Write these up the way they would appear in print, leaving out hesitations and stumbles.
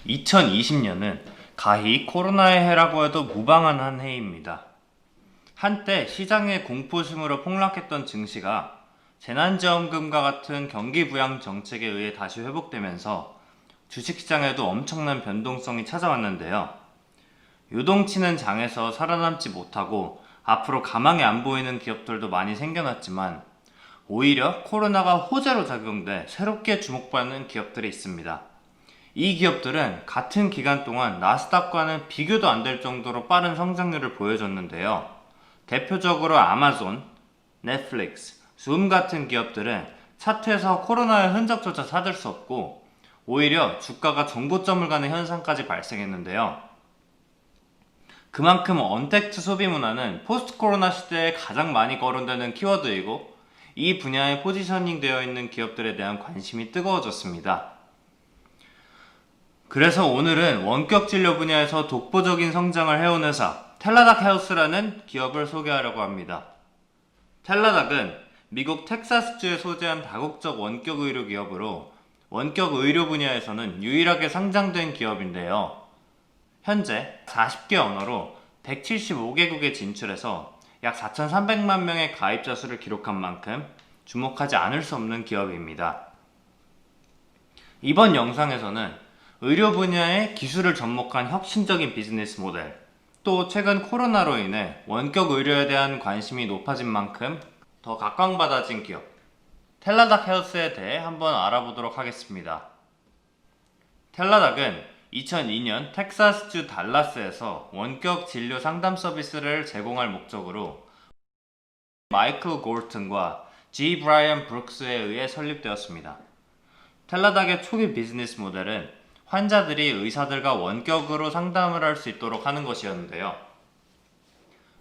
2020년은 가히 코로나의 해라고 해도 무방한 한 해입니다. 한때 시장의 공포심으로 폭락했던 증시가 재난지원금과 같은 경기부양 정책에 의해 다시 회복되면서 주식시장에도 엄청난 변동성이 찾아왔는데요. 요동치는 장에서 살아남지 못하고 앞으로 가망이 안 보이는 기업들도 많이 생겨났지만 오히려 코로나가 호재로 작용돼 새롭게 주목받는 기업들이 있습니다. 이 기업들은 같은 기간 동안 나스닥과는 비교도 안 될 정도로 빠른 성장률을 보여줬는데요. 대표적으로 아마존, 넷플릭스, 줌 같은 기업들은 차트에서 코로나의 흔적조차 찾을 수 없고 오히려 주가가 정고점을 가는 현상까지 발생했는데요. 그만큼 언택트 소비 문화는 포스트 코로나 시대에 가장 많이 거론되는 키워드이고 이 분야에 포지셔닝 되어 있는 기업들에 대한 관심이 뜨거워졌습니다. 그래서 오늘은 원격 진료 분야에서 독보적인 성장을 해온 회사 텔라닥 헬스라는 기업을 소개하려고 합니다. 텔라닥은 미국 텍사스주에 소재한 다국적 원격 의료 기업으로 원격 의료 분야에서는 유일하게 상장된 기업인데요. 현재 40개 언어로 175개국에 진출해서 약 4,300만 명의 가입자 수를 기록한 만큼 주목하지 않을 수 없는 기업입니다. 이번 영상에서는 의료 분야의 기술을 접목한 혁신적인 비즈니스 모델, 또 최근 코로나로 인해 원격 의료에 대한 관심이 높아진 만큼 더 각광받아진 기업, 텔라닥 헬스에 대해 한번 알아보도록 하겠습니다. 텔라닥은 2002년 텍사스주 달라스에서 원격 진료 상담 서비스를 제공할 목적으로 마이클 골튼과 G. 브라이언 브룩스에 의해 설립되었습니다. 텔라닥의 초기 비즈니스 모델은 환자들이 의사들과 원격으로 상담을 할 수 있도록 하는 것이었는데요.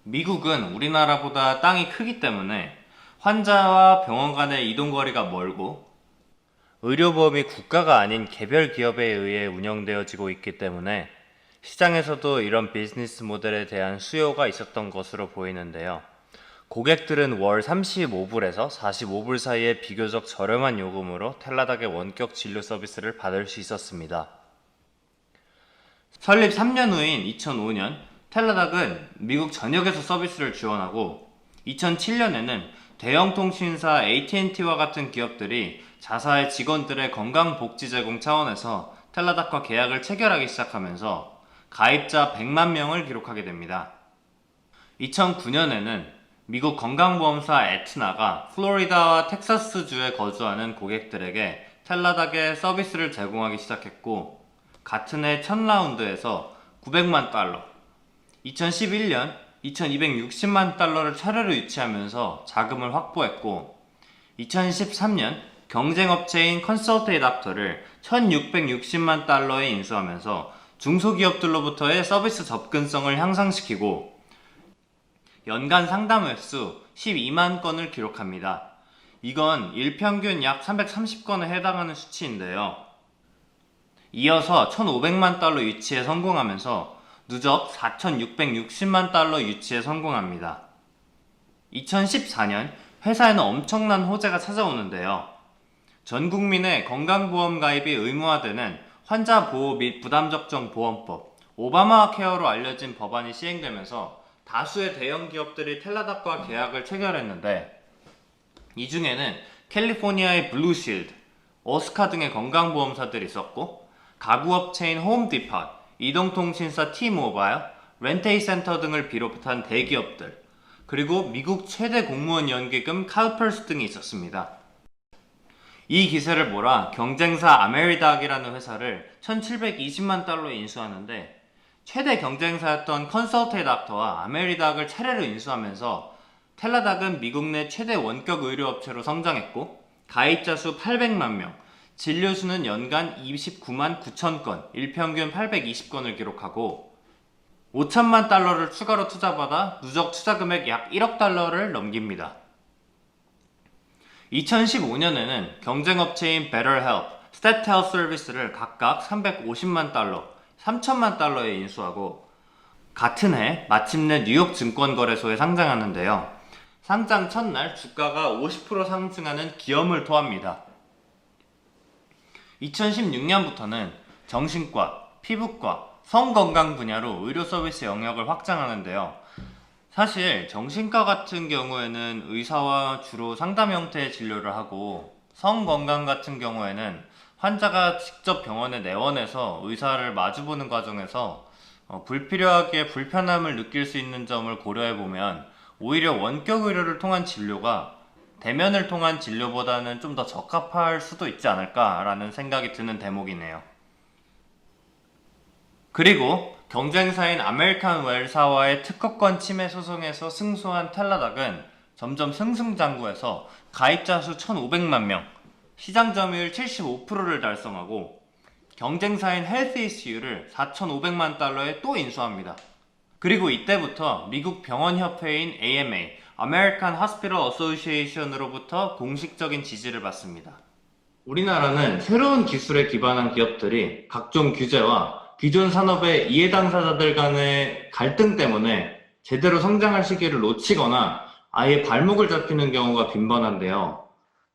미국은 우리나라보다 땅이 크기 때문에 환자와 병원 간의 이동거리가 멀고 의료보험이 국가가 아닌 개별 기업에 의해 운영되어지고 있기 때문에 시장에서도 이런 비즈니스 모델에 대한 수요가 있었던 것으로 보이는데요. 고객들은 월 35불에서 45불 사이의 비교적 저렴한 요금으로 텔라닥의 원격 진료 서비스를 받을 수 있었습니다. 설립 3년 후인 2005년 텔라닥은 미국 전역에서 서비스를 지원하고 2007년에는 대형 통신사 AT&T와 같은 기업들이 자사의 직원들의 건강복지 제공 차원에서 텔라닥과 계약을 체결하기 시작하면서 가입자 100만 명을 기록하게 됩니다. 2009년에는 미국 건강보험사 에트나가 플로리다와 텍사스주에 거주하는 고객들에게 텔라닥의 서비스를 제공하기 시작했고 같은 해 첫 라운드에서 900만 달러, 2011년 2260만 달러를 차례로 유치하면서 자금을 확보했고 2013년 경쟁업체인 컨설테이 닥터를 1660만 달러에 인수하면서 중소기업들로부터의 서비스 접근성을 향상시키고 연간 상담 횟수 12만 건을 기록합니다. 이건 일평균 약 330건에 해당하는 수치인데요. 이어서 1500만 달러 유치에 성공하면서 누적 4660만 달러 유치에 성공합니다. 2014년 회사에는 엄청난 호재가 찾아오는데요. 전 국민의 건강보험 가입이 의무화되는 환자보호 및 부담적정 보험법, 오바마 케어로 알려진 법안이 시행되면서 다수의 대형 기업들이 텔라닥과 계약을 체결했는데 이 중에는 캘리포니아의 블루실드, 어스카 등의 건강보험사들이 있었고 가구업체인 홈디팟, 이동통신사 T-모바일, 렌테이센터 등을 비롯한 대기업들, 그리고 미국 최대 공무원 연기금 칼펄스 등이 있었습니다. 이 기세를 몰아 경쟁사 아메리닥이라는 회사를 1720만 달러에 인수하는데 최대 경쟁사였던 컨설테이 닥터와 아메리닥을 차례로 인수하면서 텔라닥은 미국 내 최대 원격 의료업체로 성장했고 가입자 수 800만 명, 진료수는 연간 29만 9천 건, 일평균 820건을 기록하고 5천만 달러를 추가로 투자받아 누적 투자금액 약 1억 달러를 넘깁니다. 2015년에는 경쟁업체인 BetterHelp, StatHealth 서비스를 각각 350만 달러, 3천만 달러에 인수하고 같은 해 마침내 뉴욕 증권거래소에 상장하는데요. 상장 첫날 주가가 50% 상승하는 기염을 토합니다. 2016년부터는 정신과, 피부과, 성건강 분야로 의료 서비스 영역을 확장하는데요. 사실 정신과 같은 경우에는 의사와 주로 상담 형태의 진료를 하고, 성건강 같은 경우에는 환자가 직접 병원에 내원해서 의사를 마주보는 과정에서 불필요하게 불편함을 느낄 수 있는 점을 고려해보면 오히려 원격 의료를 통한 진료가 대면을 통한 진료보다는 좀 더 적합할 수도 있지 않을까라는 생각이 드는 대목이네요. 그리고 경쟁사인 아메리칸 웰사와의 특허권 침해 소송에서 승소한 텔라닥은 점점 승승장구해서 가입자 수 1,500만 명, 시장 점유율 75%를 달성하고 경쟁사인 헬스 이슈를 4,500만 달러에 또 인수합니다. 그리고 이때부터 미국 병원협회인 AMA, American Hospital Association으로부터 공식적인 지지를 받습니다. 우리나라는 새로운 기술에 기반한 기업들이 각종 규제와 기존 산업의 이해 당사자들 간의 갈등 때문에 제대로 성장할 시기를 놓치거나 아예 발목을 잡히는 경우가 빈번한데요.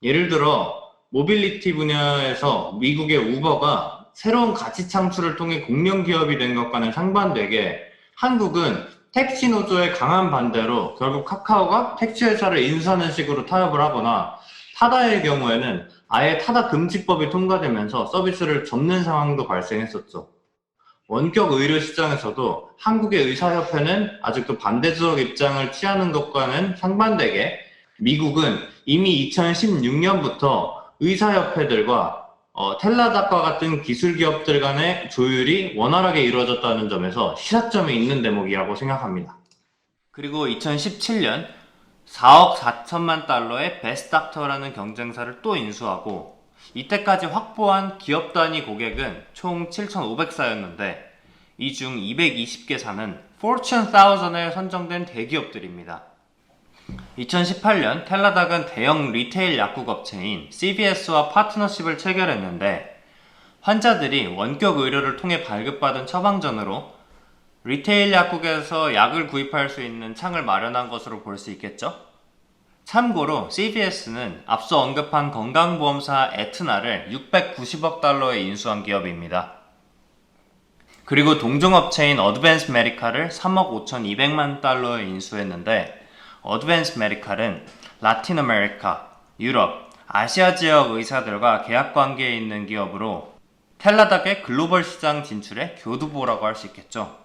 예를 들어 모빌리티 분야에서 미국의 우버가 새로운 가치 창출을 통해 공룡 기업이 된 것과는 상반되게 한국은 택시 노조의 강한 반대로 결국 카카오가 택시 회사를 인수하는 식으로 타협을 하거나 타다의 경우에는 아예 타다 금지법이 통과되면서 서비스를 접는 상황도 발생했었죠. 원격 의료 시장에서도 한국의 의사협회는 아직도 반대적 입장을 취하는 것과는 상반되게 미국은 이미 2016년부터 의사협회들과 텔라닥과 같은 기술 기업들 간의 조율이 원활하게 이루어졌다는 점에서 시사점이 있는 대목이라고 생각합니다. 그리고 2017년 4억 4천만 달러의 베스닥터라는 경쟁사를 또 인수하고 이때까지 확보한 기업 단위 고객은 총 7,500사였는데 이 중 220개사는 Fortune 1000에 선정된 대기업들입니다. 2018년 텔라닥은 대형 리테일 약국 업체인 CVS와 파트너십을 체결했는데 환자들이 원격 의료를 통해 발급받은 처방전으로 리테일 약국에서 약을 구입할 수 있는 창을 마련한 것으로 볼 수 있겠죠? 참고로 CVS는 앞서 언급한 건강보험사 에트나를 690억 달러에 인수한 기업입니다. 그리고 동종업체인 어드밴스 메디칼을 3억 5,200만 달러에 인수했는데 어드밴스 메디칼은 라틴 아메리카, 유럽, 아시아 지역 의사들과 계약 관계에 있는 기업으로 텔라닥의 글로벌 시장 진출의 교두보라고 할 수 있겠죠.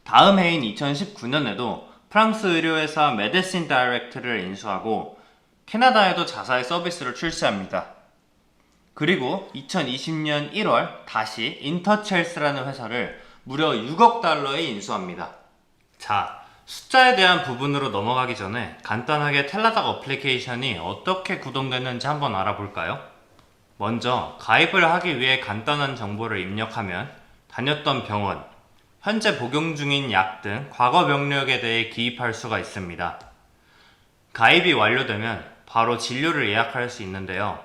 다음 해인 2019년에도 프랑스 의료회사 메데신 다이렉트를 인수하고 캐나다에도 자사의 서비스를 출시합니다. 그리고 2020년 1월 다시 인터첼스라는 회사를 무려 6억 달러에 인수합니다. 자, 숫자에 대한 부분으로 넘어가기 전에 간단하게 텔라닥 어플리케이션이 어떻게 구동되는지 한번 알아볼까요? 먼저 가입을 하기 위해 간단한 정보를 입력하면 다녔던 병원, 현재 복용 중인 약 등 과거 병력에 대해 기입할 수가 있습니다. 가입이 완료되면 바로 진료를 예약할 수 있는데요.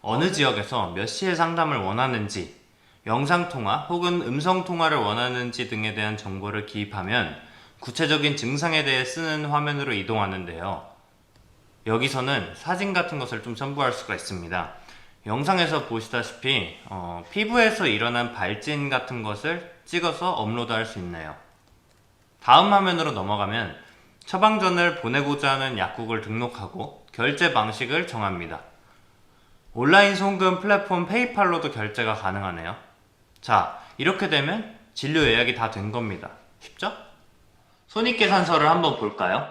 어느 지역에서 몇 시에 상담을 원하는지, 영상통화 혹은 음성통화를 원하는지 등에 대한 정보를 기입하면 구체적인 증상에 대해 쓰는 화면으로 이동하는데요. 여기서는 사진 같은 것을 좀 첨부할 수가 있습니다. 영상에서 보시다시피 피부에서 일어난 발진 같은 것을 찍어서 업로드할 수 있네요. 다음 화면으로 넘어가면 처방전을 보내고자 하는 약국을 등록하고 결제 방식을 정합니다. 온라인 송금 플랫폼 페이팔로도 결제가 가능하네요. 자, 이렇게 되면 진료 예약이 다 된 겁니다. 쉽죠? 손익계산서를 한번 볼까요?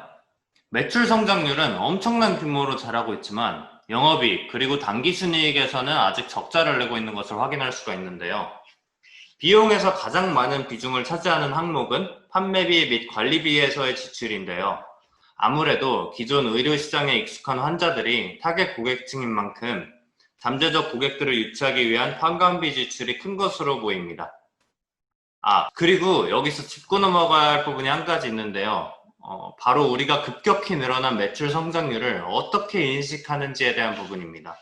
매출 성장률은 엄청난 규모로 자라고 있지만 영업이익 그리고 당기순이익에서는 아직 적자를 내고 있는 것을 확인할 수가 있는데요. 비용에서 가장 많은 비중을 차지하는 항목은 판매비 및 관리비에서의 지출인데요. 아무래도 기존 의료시장에 익숙한 환자들이 타겟 고객층인 만큼 잠재적 고객들을 유치하기 위한 판관비 지출이 큰 것으로 보입니다. 그리고 여기서 짚고 넘어가야 할 부분이 한 가지 있는데요. 바로 우리가 급격히 늘어난 매출 성장률을 어떻게 인식하는지에 대한 부분입니다.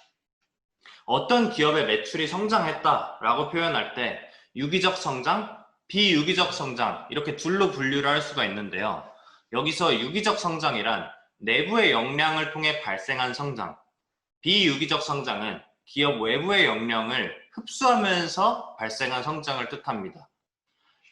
어떤 기업의 매출이 성장했다라고 표현할 때 유기적 성장, 비유기적 성장 이렇게 둘로 분류를 할 수가 있는데요. 여기서 유기적 성장이란 내부의 역량을 통해 발생한 성장, 비유기적 성장은 기업 외부의 역량을 흡수하면서 발생한 성장을 뜻합니다.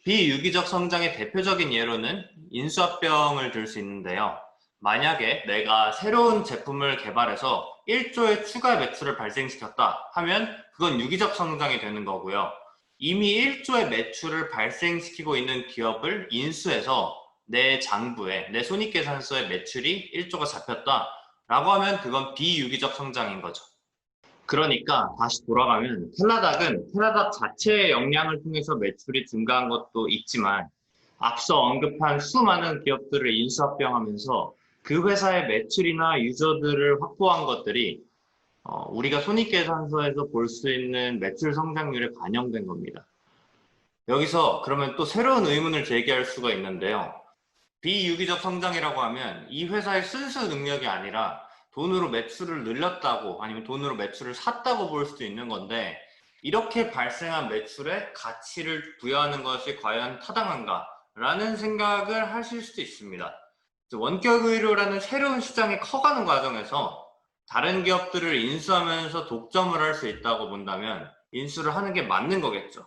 비유기적 성장의 대표적인 예로는 인수합병을 들 수 있는데요. 만약에 내가 새로운 제품을 개발해서 1조의 추가 매출을 발생시켰다 하면 그건 유기적 성장이 되는 거고요. 이미 1조의 매출을 발생시키고 있는 기업을 인수해서 내 장부에, 내 손익계산서에 매출이 1조가 잡혔다 라고 하면 그건 비유기적 성장인 거죠. 그러니까 다시 돌아가면 텔라닥은 텔라닥 자체의 역량을 통해서 매출이 증가한 것도 있지만 앞서 언급한 수많은 기업들을 인수합병하면서 그 회사의 매출이나 유저들을 확보한 것들이 우리가 손익계산서에서 볼 수 있는 매출 성장률에 반영된 겁니다. 여기서 그러면 또 새로운 의문을 제기할 수가 있는데요. 비유기적 성장이라고 하면 이 회사의 순수 능력이 아니라 돈으로 매출을 늘렸다고 아니면 돈으로 매출을 샀다고 볼 수도 있는 건데 이렇게 발생한 매출에 가치를 부여하는 것이 과연 타당한가? 라는 생각을 하실 수도 있습니다. 원격 의료라는 새로운 시장이 커가는 과정에서 다른 기업들을 인수하면서 독점을 할 수 있다고 본다면 인수를 하는 게 맞는 거겠죠.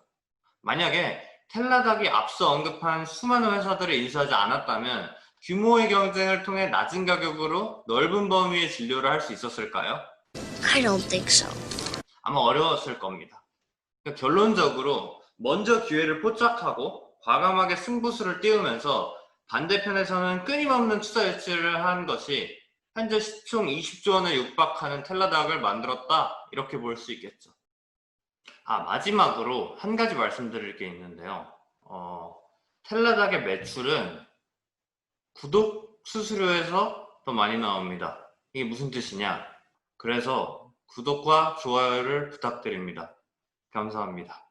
만약에 텔라닥이 앞서 언급한 수많은 회사들을 인수하지 않았다면 규모의 경쟁을 통해 낮은 가격으로 넓은 범위의 진료를 할 수 있었을까요? I don't think so. 아마 어려웠을 겁니다. 그러니까 결론적으로 먼저 기회를 포착하고 과감하게 승부수를 띄우면서 반대편에서는 끊임없는 투자 유치를 한 것이 현재 시총 20조 원에 육박하는 텔라닥을 만들었다 이렇게 볼 수 있겠죠. 마지막으로 한 가지 말씀드릴 게 있는데요. 텔라닥의 매출은 구독 수수료에서 더 많이 나옵니다. 이게 무슨 뜻이냐? 그래서 구독과 좋아요를 부탁드립니다. 감사합니다.